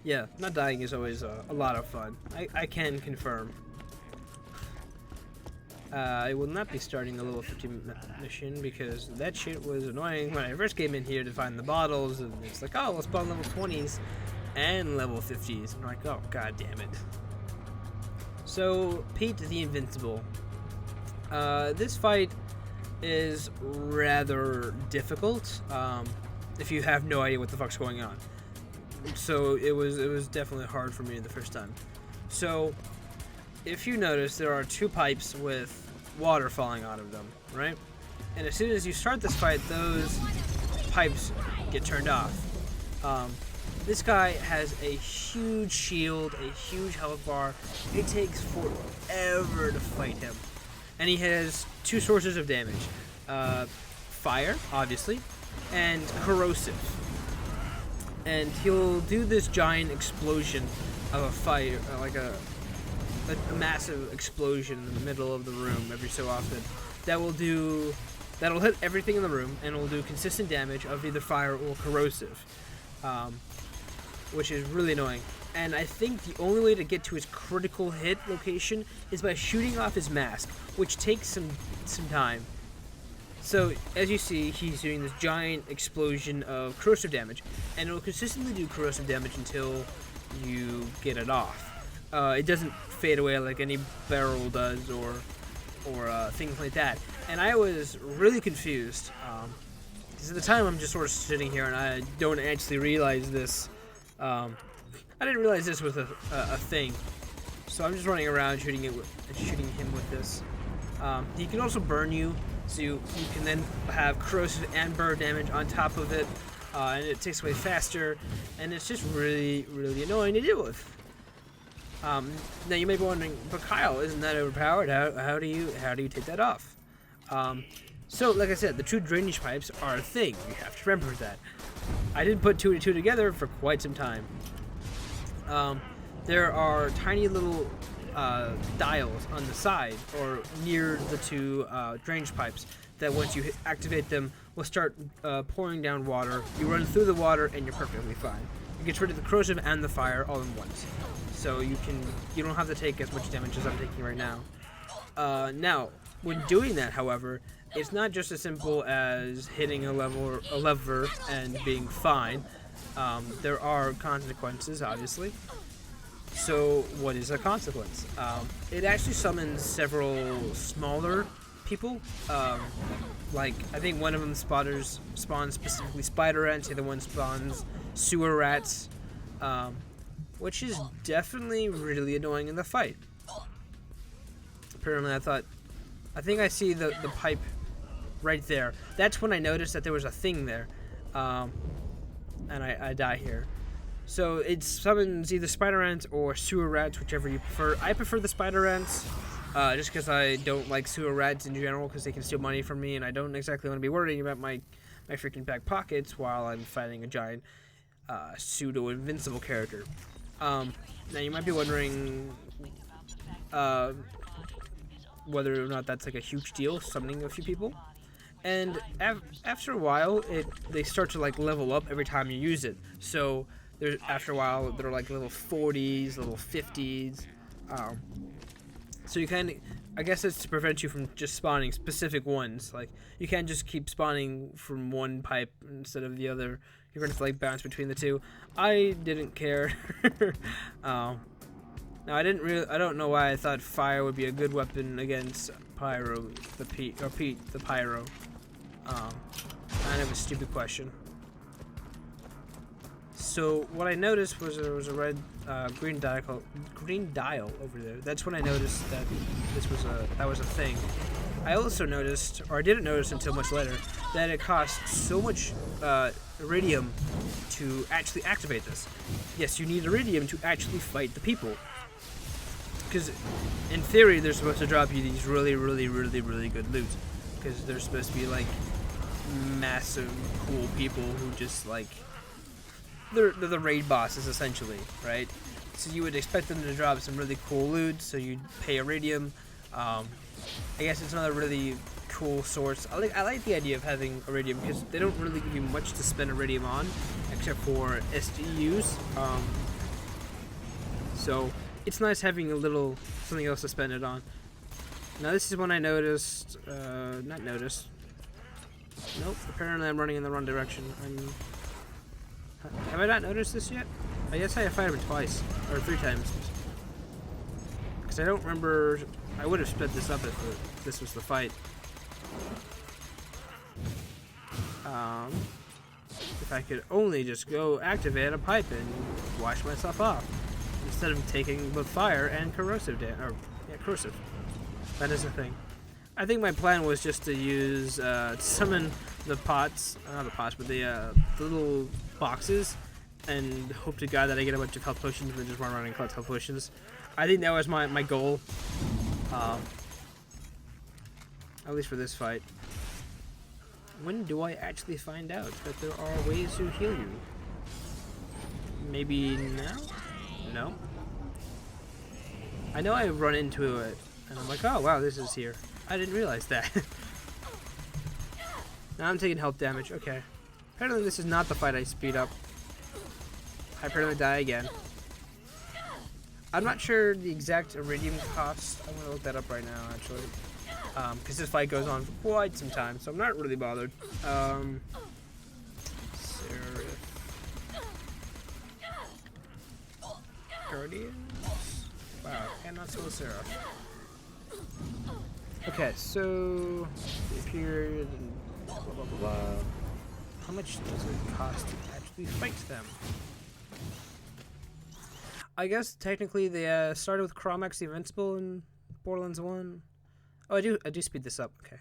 Yeah, not dying is always a lot of fun. I can confirm. I will not be starting the level 50 mission because that shit was annoying when I first came in here to find the bottles, and it's like, oh, let's spawn level 20s and level 50s. And I'm like, oh, god damn it. So, Pete the Invincible. This fight is rather difficult if you have no idea what the fuck's going on. So it was definitely hard for me the first time. So if you notice, there are two pipes with water falling out of them, right? And as soon as you start this fight, those pipes get turned off. This guy has a huge shield, a huge health bar. It takes forever to fight him. And he has two sources of damage. Fire, obviously, and corrosive. And he'll do this giant explosion of a fire, like a massive explosion in the middle of the room every so often. That'll hit everything in the room, and will do consistent damage of either fire or corrosive, which is really annoying. And I think the only way to get to his critical hit location is by shooting off his mask, which takes some time. So, as you see, he's doing this giant explosion of corrosive damage, and it'll consistently do corrosive damage until you get it off. It doesn't fade away like any barrel does, or things like that. And I was really confused, because at the time I'm just sort of sitting here and I don't actually realize this. I didn't realize this was a thing, so I'm just running around shooting him with this. He can also burn you. So you can then have corrosive and burn damage on top of it, and it takes away faster, and it's just really, really annoying to deal with. Now you may be wondering, but Kyle, isn't that overpowered? How do you take that off? So like I said, the two drainage pipes are a thing. You have to remember that. I didn't put two and two together for quite some time. There are tiny little dials on the side or near the two drainage pipes that once you activate them will start pouring down water. You run through the water and you're perfectly fine. It gets rid of the corrosive and the fire all in once, so you don't have to take as much damage as I'm taking right now. Now when doing that, however, it's not just as simple as hitting a lever and being fine. There are consequences, obviously. So what is a consequence? It actually summons several smaller people. Like, I think one of them spawns specifically spider rats, the other one spawns sewer rats, which is definitely really annoying in the fight. Apparently I think I see the pipe right there. That's when I noticed that there was a thing there, and I die here. So it summons either spider ants or sewer rats, whichever you prefer. I prefer the spider ants, just because I don't like sewer rats in general, because they can steal money from me, and I don't exactly want to be worrying about my freaking back pockets while I'm fighting a giant pseudo-invincible character. Now you might be wondering whether or not that's like a huge deal, summoning a few people. And after a while, they start to like level up every time you use it. So after a while, they're like level 40s, level 50s. So you kind of, I guess it's to prevent you from just spawning specific ones. Like, you can't just keep spawning from one pipe instead of the other. You're going to like bounce between the two. I didn't care. Now I don't know why I thought fire would be a good weapon against Pyro, Pete the Pyro. Kind of a stupid question. So what I noticed was there was a green dial over there. That's when I noticed that that was a thing. I also noticed, or I didn't notice until much later, that it costs so much iridium to actually activate this. Yes, you need iridium to actually fight the people. Because in theory, they're supposed to drop you these really, really, really, really good loot. Because they're supposed to be like massive, cool people who just like they're the raid bosses essentially, right? So you would expect them to drop some really cool loot, so you'd pay iridium. I guess it's another really cool source. I like the idea of having iridium because they don't really give you much to spend iridium on, except for SDUs. So it's nice having a little something else to spend it on. Now this is when I noticed, not noticed. Nope, apparently I'm running in the wrong direction. Have I not noticed this yet? I guess I have fired him twice, or 3 times. Because I don't remember, I would have sped this up if this was the fight. If I could only just go activate a pipe and wash myself off, instead of taking both fire and corrosive corrosive. That is the thing. I think my plan was just to use, to summon the pots, not the pots, but the little boxes, and hope to God that I get a bunch of health potions and then just run around and collect health potions. I think that was my goal. At least for this fight. When do I actually find out that there are ways to heal you? Maybe now? No. I know I run into it, and I'm like, oh wow, this is here. I didn't realize that. Now I'm taking health damage. Okay. Apparently this is not the fight I speed up. I apparently die again. I'm not sure the exact iridium cost. I'm gonna look that up right now, actually. Because this fight goes on for quite some time, so I'm not really bothered. Seraph Guardian? Wow, cannot spell Seraph. Okay, so they appeared and blah blah blah blah. How much does it cost to actually fight them? I guess technically they started with Carnage the Invincible in Borderlands 1. Oh, I do speed this up. Okay.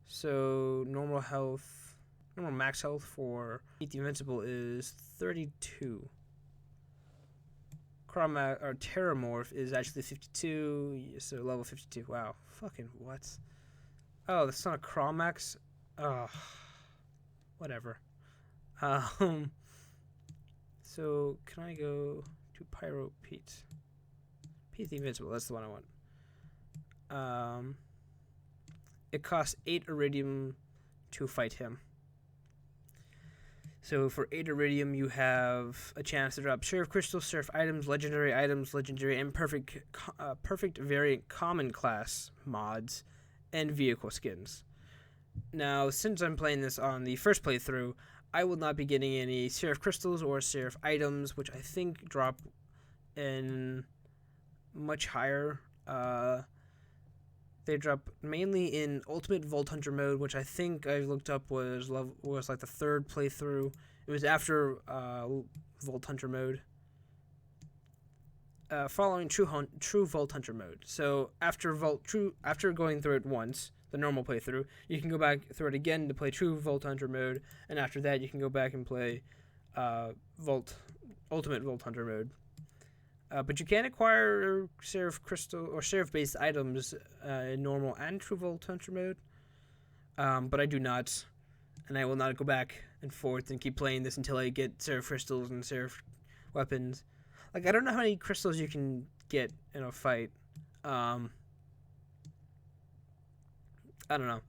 So normal max health for Pete the Invincible is 32. Terramorph is actually 52, so level 52. Wow. Fucking what? Oh, that's not a Chromax? Oh, whatever. So, can I go to Pyro Pete? Pete the Invincible, that's the one I want. It costs 8 iridium to fight him. So for 8 iridium, you have a chance to drop Seraph Crystals, Seraph items, legendary, and perfect variant common class mods, and vehicle skins. Now, since I'm playing this on the first playthrough, I will not be getting any Seraph Crystals or Seraph items, which I think drop in much higher. They drop mainly in Ultimate Vault Hunter mode, which I think I looked up was like the 3rd playthrough. It was after Vault Hunter mode, following True Vault Hunter mode. So after going through it once, the normal playthrough, you can go back through it again to play True Vault Hunter mode, and after that you can go back and play Ultimate Vault Hunter mode. But you can acquire Seraph Crystal or Seraph-based items in normal and True Vault Hunter mode. But I do not, and I will not go back and forth and keep playing this until I get Seraph Crystals and Seraph weapons. Like, I don't know how many crystals you can get in a fight. I don't know.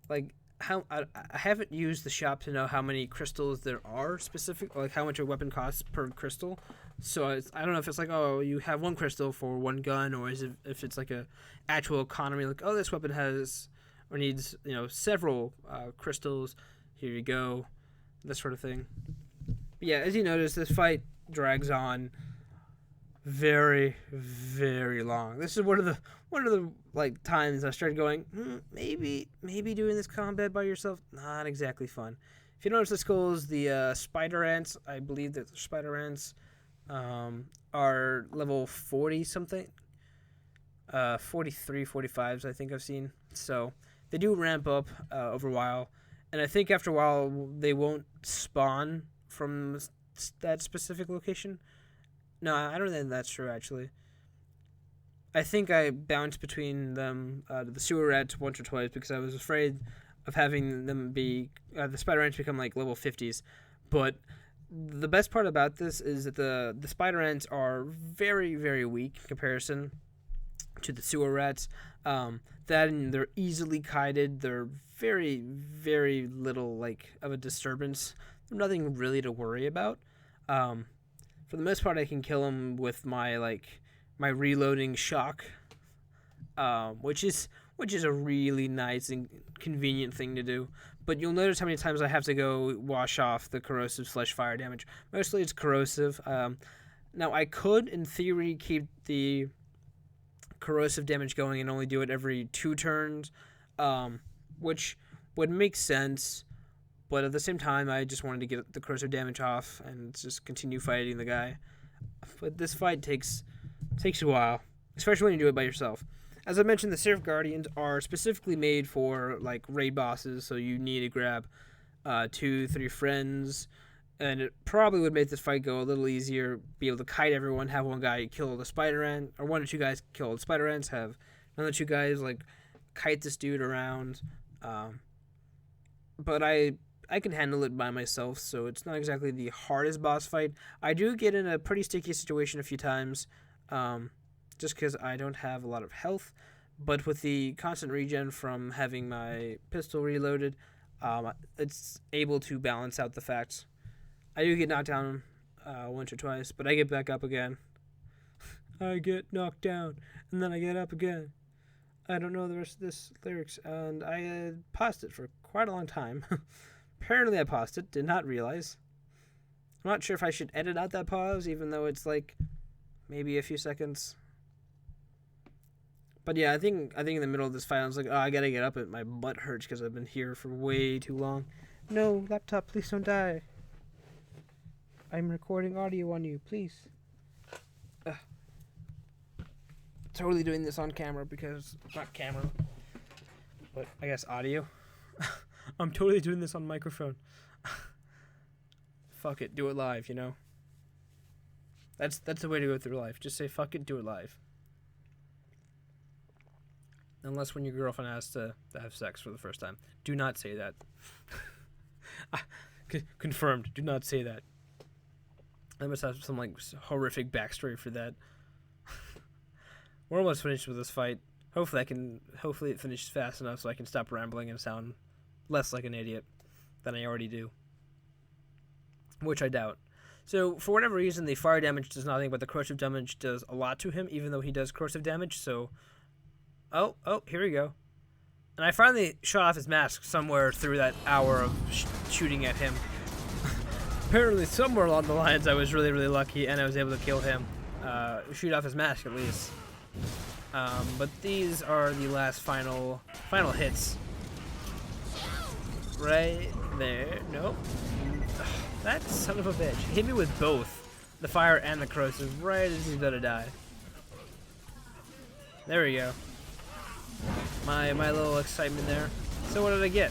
Like, I haven't used the shop to know how many crystals there are specific, like how much a weapon costs per crystal. So I don't know if it's like, oh, you have 1 crystal for 1 gun, or is it if it's like a actual economy, like, oh, this weapon has or needs, several crystals. Here you go, this sort of thing. But yeah, as you notice, this fight drags on very, very long. This is one of the like times I started going, maybe doing this combat by yourself, not exactly fun. If you notice the skulls, the spider ants, I believe that the spider ants are level 40 something, 43, 45s I think I've seen. So they do ramp up over a while, and I think after a while they won't spawn from that specific location. No, I don't think that's true, actually. I think I bounced between them, the sewer rats, once or twice because I was afraid of having them be, the spider ants become like level 50s. But the best part about this is that the spider ants are very, very weak in comparison to the sewer rats. And they're easily kited. They're very, very little, like, of a disturbance. Nothing really to worry about. For the most part, I can kill him with my my reloading shock, which is a really nice and convenient thing to do. But you'll notice how many times I have to go wash off the corrosive / fire damage. Mostly it's corrosive. Now I could, in theory, keep the corrosive damage going and only do it every 2 turns, which would make sense. But at the same time, I just wanted to get the corrosive damage off and just continue fighting the guy. But this fight takes a while, especially when you do it by yourself. As I mentioned, the Seraph Guardians are specifically made for like raid bosses, so you need to grab 2-3 friends, and it probably would make this fight go a little easier. Be able to kite everyone, have one guy kill the spider ant, or 1 or 2 guys kill the spider ants, have another 2 guys like kite this dude around. But I can handle it by myself, so it's not exactly the hardest boss fight. I do get in a pretty sticky situation a few times, just because I don't have a lot of health. But with the constant regen from having my pistol reloaded, it's able to balance out the facts. I do get knocked down once or twice, but I get back up again. I get knocked down, and then I get up again. I don't know the rest of this lyrics, and I paused it for quite a long time. Apparently I paused it, did not realize. I'm not sure if I should edit out that pause, even though it's like maybe a few seconds. But yeah, I think in the middle of this fight, I was like, oh, I gotta get up. My butt hurts because I've been here for way too long. No, laptop, please don't die. I'm recording audio on you, please. Totally doing this on camera because, not camera, but I guess audio. I'm totally doing this on microphone. Fuck it, do it live, you know? That's the way to go through life. Just say, fuck it, do it live. Unless when your girlfriend asks to have sex for the first time. Do not say that. Confirmed, do not say that. I must have some, like, horrific backstory for that. We're almost finished with this fight. Hopefully it finishes fast enough so I can stop rambling and sound less like an idiot than I already do. Which I doubt. So, for whatever reason, the fire damage does nothing, but the corrosive damage does a lot to him, even though he does corrosive damage, so... Oh, here we go. And I finally shot off his mask somewhere through that hour of shooting at him. Apparently, somewhere along the lines, I was really, really lucky, and I was able to kill him. Shoot off his mask, at least. But these are the last final hits. Right there. Nope. That son of a bitch. He hit me with both. The fire and the corrosive right as he's about to die. There we go. My little excitement there. So what did I get?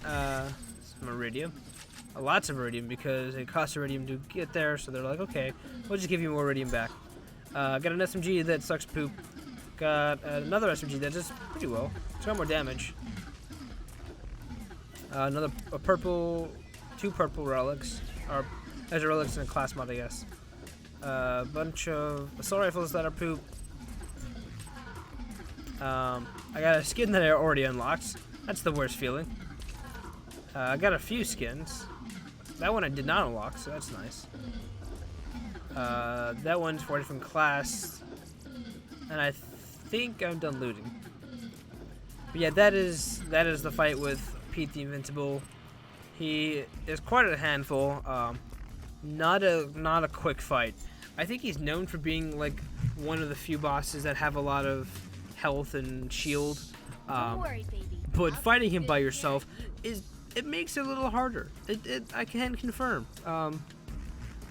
Some iridium. Lots of iridium because it costs iridium to get there, so they're like, okay, we'll just give you more iridium back. Got an SMG that sucks poop. Got another SMG that does pretty well. It's got more damage. Two purple relics, or as a relics in a class mod, I guess. A bunch of assault rifles that are poop. I got a skin that I already unlocked. That's the worst feeling. I got a few skins. That one I did not unlock, so that's nice. That one's for a different class. And I think I'm done looting. But yeah, that is the fight with Pete the Invincible. He is quite a handful. Not a quick fight. I think he's known for being like one of the few bosses that have a lot of health and shield. Don't worry, baby. But fighting him by yourself it makes it a little harder. I can confirm. I'm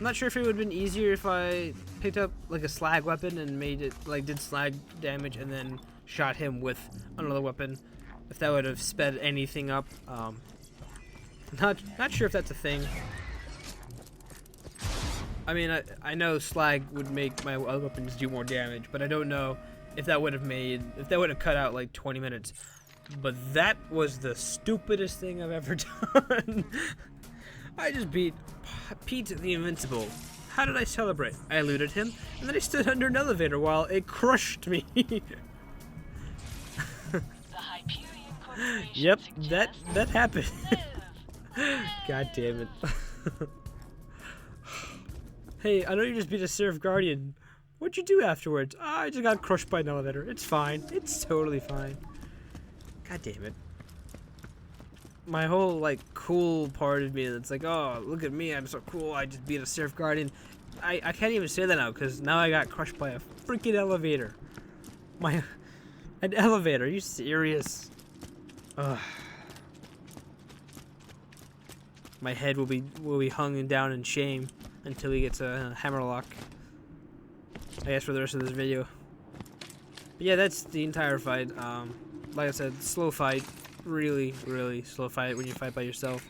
not sure if it would have been easier if I picked up like a slag weapon and made it like did slag damage and then shot him with another weapon. If that would have sped anything up. Not sure if that's a thing. I mean, I know slag would make my other weapons do more damage, but I don't know if that would have cut out like 20 minutes. But that was the stupidest thing I've ever done. I just beat Pete the Invincible. How did I celebrate? I looted him, and then I stood under an elevator while it crushed me. Yep, that happened. God damn it. Hey, I know you just beat a Seraph Guardian. What'd you do afterwards? I just got crushed by an elevator. It's fine. It's totally fine. God damn it. My whole, like, cool part of me that's like, oh, look at me, I'm so cool, I just beat a Seraph Guardian. I can't even say that now, because now I got crushed by a freaking elevator. An elevator, are you serious? Ugh. My head will be hung down in shame until we get to Hammerlock. I guess for the rest of this video. But yeah, that's the entire fight. Like I said, slow fight. Really, really slow fight when you fight by yourself.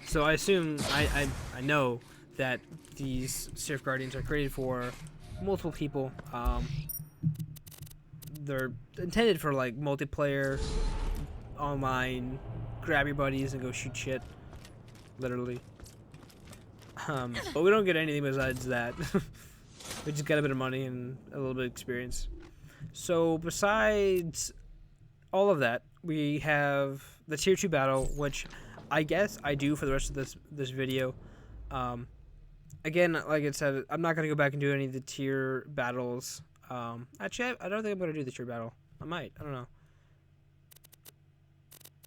So I assume, I know that these Seraph Guardians are created for multiple people. They're intended for like multiplayer, online, grab your buddies and go shoot shit. Literally. But we don't get anything besides that. We just get a bit of money and a little bit of experience. So besides all of that, we have the tier 2 battle, which I guess I do for the rest of this video. Again, like I said, I'm not going to go back and do any of the tier battles. Actually, I don't think I'm going to do the tier battle. I might. I don't know.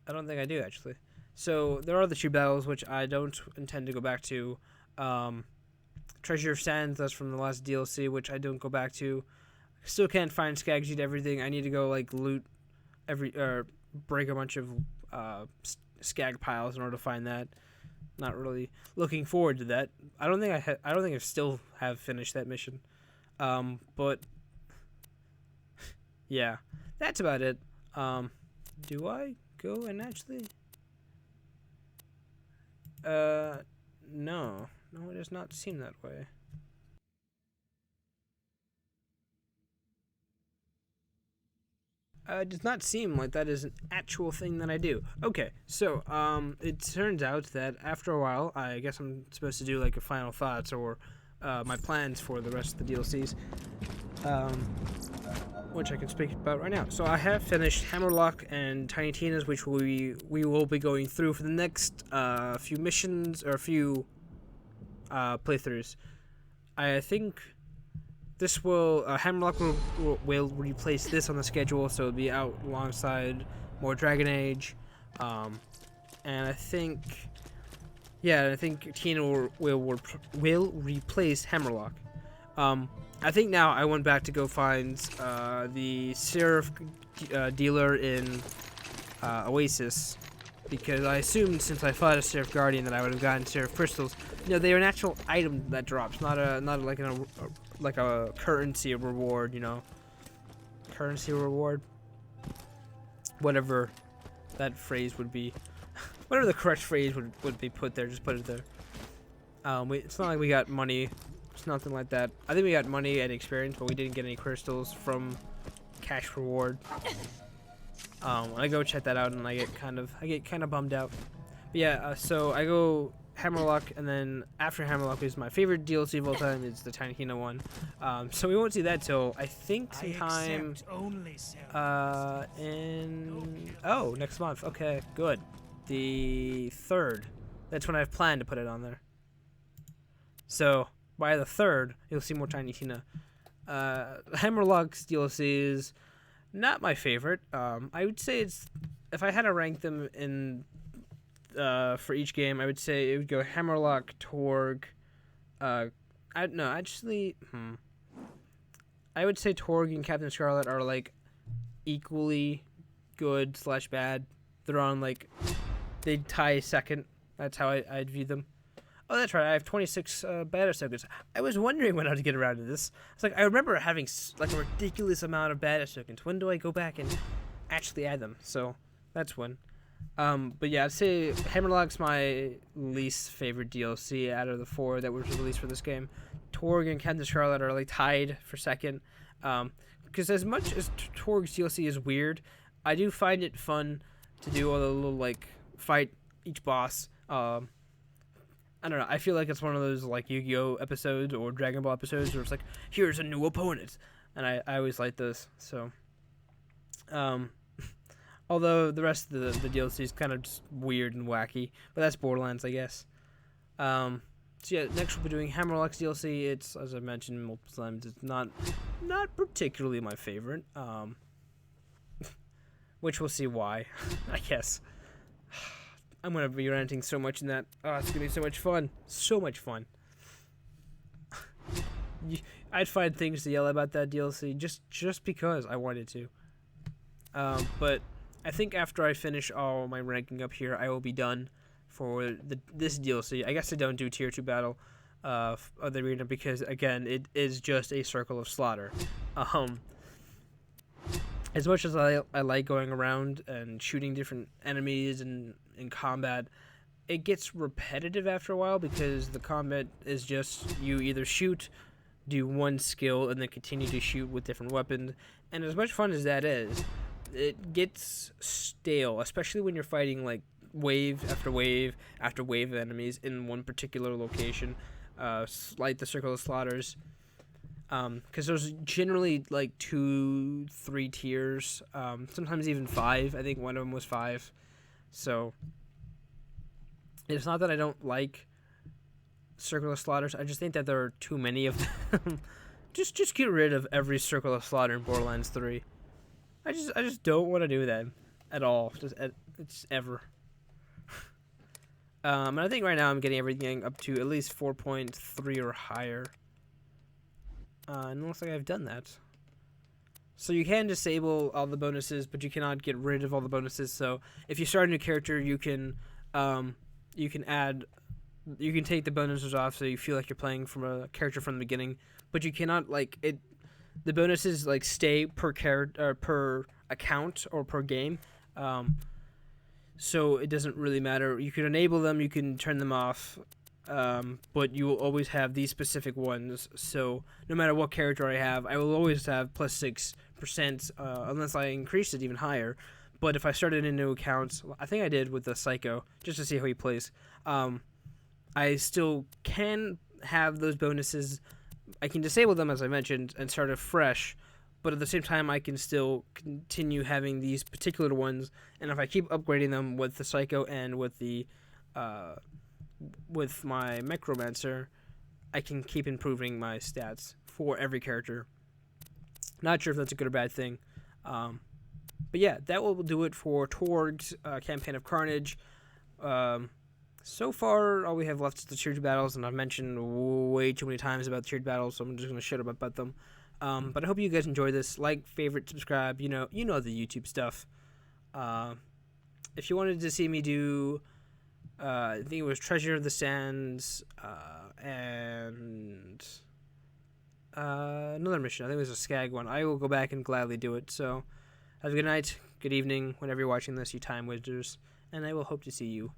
I don't think I do, actually. So there are the tier battles, which I don't intend to go back to. Treasure of Sands, that's from the last DLC, which I don't go back to. Still can't find Skag Sheet everything. I need to go, like, loot break a bunch of skag piles in order to find that. Not really looking forward to that. I don't think I still have finished that mission. But yeah, that's about it. Do I go and actually? No, it does not seem that way. It does not seem like that is an actual thing that I do. Okay, so, it turns out that after a while, I guess I'm supposed to do, like, a final thoughts or, my plans for the rest of the DLCs, which I can speak about right now. So I have finished Hammerlock and Tiny Tina's, which we will be going through for the next, few missions, or a few, playthroughs. I think this will, Hammerlock will replace this on the schedule, so it'll be out alongside more Dragon Age, and I think Tina will replace Hammerlock. I think now I went back to go find the Seraph dealer in Oasis, because I assumed since I fought a Seraph Guardian that I would have gotten Seraph Crystals. You know, they're an actual item that drops, not like a currency reward, you know. Currency reward? Whatever that phrase would be. Whatever the correct phrase would be put there, just put it there. It's not like we got money. It's nothing like that. I think we got money and experience, but we didn't get any crystals from cash reward. I go check that out and I get kind of bummed out. But yeah, so I go Hammerlock, and then after Hammerlock is my favorite DLC of all time. It's the Tiny Tina one. So we won't see that till I think sometime next month. Okay, good. The 3rd. That's when I've planned to put it on there. So by the 3rd, you'll see more Tiny Tina. Hammerlock's DLC is not my favorite. I would say it's, if I had to rank them in for each game, I would say it would go Hammerlock, Torgue. I would say Torgue and Captain Scarlet are like equally good / bad. They're on like, they tie second. That's how I'd view them. Oh, that's right. I have 26 beta tokens. I was wondering when I'd get around to this. It's like, I remember having like a ridiculous amount of beta tokens. When do I go back and actually add them? So that's when. But yeah, I'd say Hammerlock's my least favorite DLC out of the 4 that was released for this game. Torgue and Captain Scarlet are like tied for second. Because as much as Torgue's DLC is weird, I do find it fun to do all the little like fight each boss. I don't know. I feel like it's one of those like Yu-Gi-Oh episodes or Dragon Ball episodes where it's like, here's a new opponent, and I always like this. So, although the rest of the DLC is kind of just weird and wacky, but that's Borderlands, I guess. So yeah, next we'll be doing Hammerlock's DLC. It's, as I mentioned multiple times, it's not particularly my favorite. Which we'll see why, I guess. I'm gonna be ranting so much in that. Oh, it's gonna be so much fun. So much fun. I'd find things to yell about that DLC just because I wanted to. But I think after I finish all my ranking up here, I will be done for this DLC. I guess I don't do tier 2 battle of the arena because, again, it is just a circle of slaughter. As much as I like going around and shooting different enemies and in combat, it gets repetitive after a while because the combat is just you either shoot, do one skill, and then continue to shoot with different weapons. And as much fun as that is, it gets stale, especially when you're fighting like wave after wave after wave of enemies in one particular location, like the Circle of Slaughters. Because there's generally like 2-3 tiers, sometimes even 5. I think one of them was 5. So it's not that I don't like Circle of Slaughters. I just think that there are too many of them. just get rid of every Circle of Slaughter in Borderlands 3. I just don't want to do that at all. It's ever. And I think right now I'm getting everything up to at least 4.3 or higher. And it looks like I've done that. So you can disable all the bonuses, but you cannot get rid of all the bonuses. So if you start a new character, you can take the bonuses off, so you feel like you're playing from a character from the beginning. But you cannot the bonuses stay per character, per account, or per game. So it doesn't really matter. You can enable them, you can turn them off. But you will always have these specific ones, so no matter what character I have, I will always have plus 6%, unless I increase it even higher. But if I started a new account, I think I did with the Psycho, just to see how he plays, I still can have those bonuses. I can disable them, as I mentioned, and start afresh, but at the same time, I can still continue having these particular ones, and if I keep upgrading them with the Psycho and with the, with my Necromancer, I can keep improving my stats for every character. Not sure if that's a good or bad thing. But yeah, that will do it for Torgue's campaign of Carnage. So far, all we have left is the tiered battles, and I've mentioned way too many times about tiered battles, so I'm just going to shut up about them. But I hope you guys enjoy this. Like, favorite, subscribe, you know the YouTube stuff. If you wanted to see me do... I think it was Treasure of the Sands, and another mission. I think it was a Skag one. I will go back and gladly do it. So, have a good night, good evening, whenever you're watching this, you time wizards, and I will hope to see you